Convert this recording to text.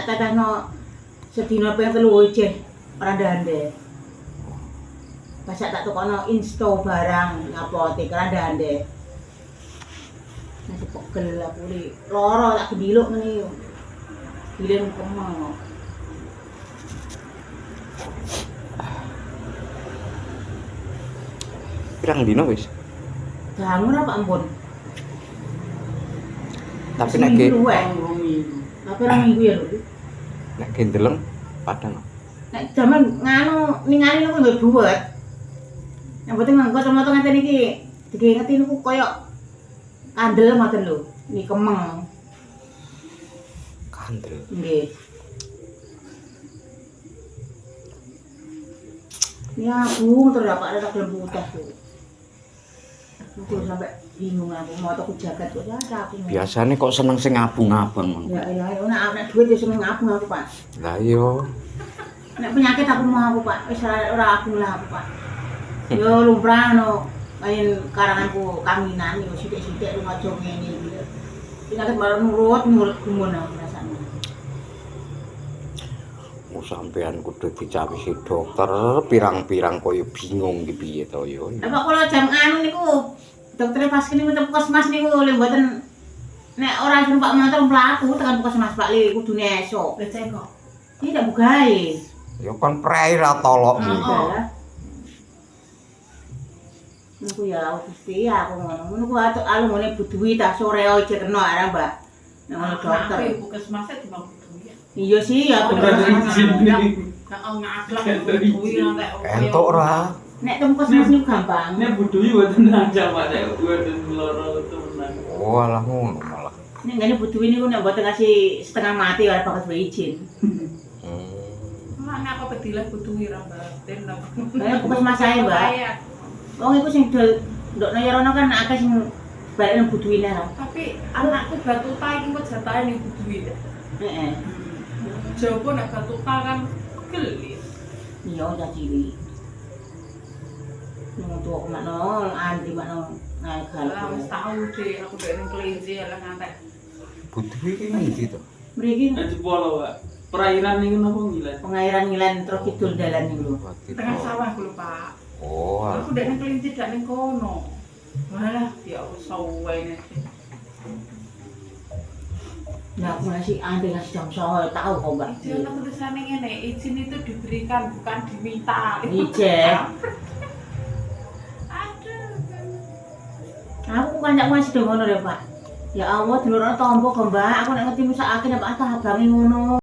nak tatahno sedina ping 3 jeh ora ndande. Pas tak tukono insto barang ngapote ora ndande. Masih pegel aku li loro tak gendiluk ngene yo. Gilen kemeng. Pirang dino wis? Jangan apa ampun. Tapi nek ge Tapi orang minggu ya lho. nek gendeleng padang. Nek jaman nganu ningali niku nggih buwet. Yang penting nganggo kacamata ngeten iki digengeti niku koyo kandel ngoten lho. Ini kemeng. Kandel. Nggih. Ya Bu, terus dapat ada gelem putih Bu. Aku sampai bingung aku mau aku jagat kok ya aku. Biasane kok seneng sing abung-abang ngono. Ya iya, nek duit ya seneng abung aku, Pak. Lah iya. Nek penyakit aku mau aku, Pak. Wis ora abung lah aku, Pak. Yo lumrah no main karanganku kaminan yo sithik-sithik lu ngajo ngene iki. Penyakit baru nurut gumun aku rasane. Oh sampean kudu dicawisi dokter pirang-pirang koyo bingung iki piye to yo. Lah kok kula jam anu niku dokter pas kene niku puskesmas niku lho mboten nek ora numpak motor mlaku tekan puskesmas Pak Li kudune esuk. Becek kok. Iki tak bugae. Ya kan prei ra tolok iki. Niku ya Gusti aku ngono. Niku atuk alungane buduwi tak sore aja kena arek Mbak. Nek ngono dokter. Tapi puskesmasnya cuma buduwi. Iya sih ya Enggak ngaklak buduwi nanti. Entuk ora? nek temu puskesmas niku gampang. Nek buduwi mboten aja Pak, nek mboten loro tenan. Oh alah ngono malah. Nek ngene buduwi niku nek mboten ngasih setengah mati ora bakal duwe izin. Mana apa pedilah buduwi ra batin. Lah puskesmas ae, Mbak. Wong iku sing dol ndokno ya rono kan akeh sing balekne buduwine ra. Tapi anakku batuta iki kok jatahe ning buduwi. Heeh. Jopo nek batuta kan gelis. Iya udah cilik. Nang tuwa makno anti makno ngagal. Lah wis tau deh aku dek ning kelinci lah ngantek. Butuh iki ngendi to? Mriki Nek jebol Pak. Perairan niku napa ngilan? pengairan ngilan terus kidul dalan niku. Tengah sawah lho Pak. Oh. Aku dek ning kelinci dak ning kono. Malah ya suwene. Nah, aku ngasih anti ngasih jam 09.00 tahu kok Mbak. Izin tulisannya ngene, izin itu diberikan bukan diminta. Ijek. Aduh. Aku kancaku masih do ngono lho, Pak. Ya Allah, dulurane tombo kok, Mbak. Aku nek ngerti mesakake nek Pak abange ngono.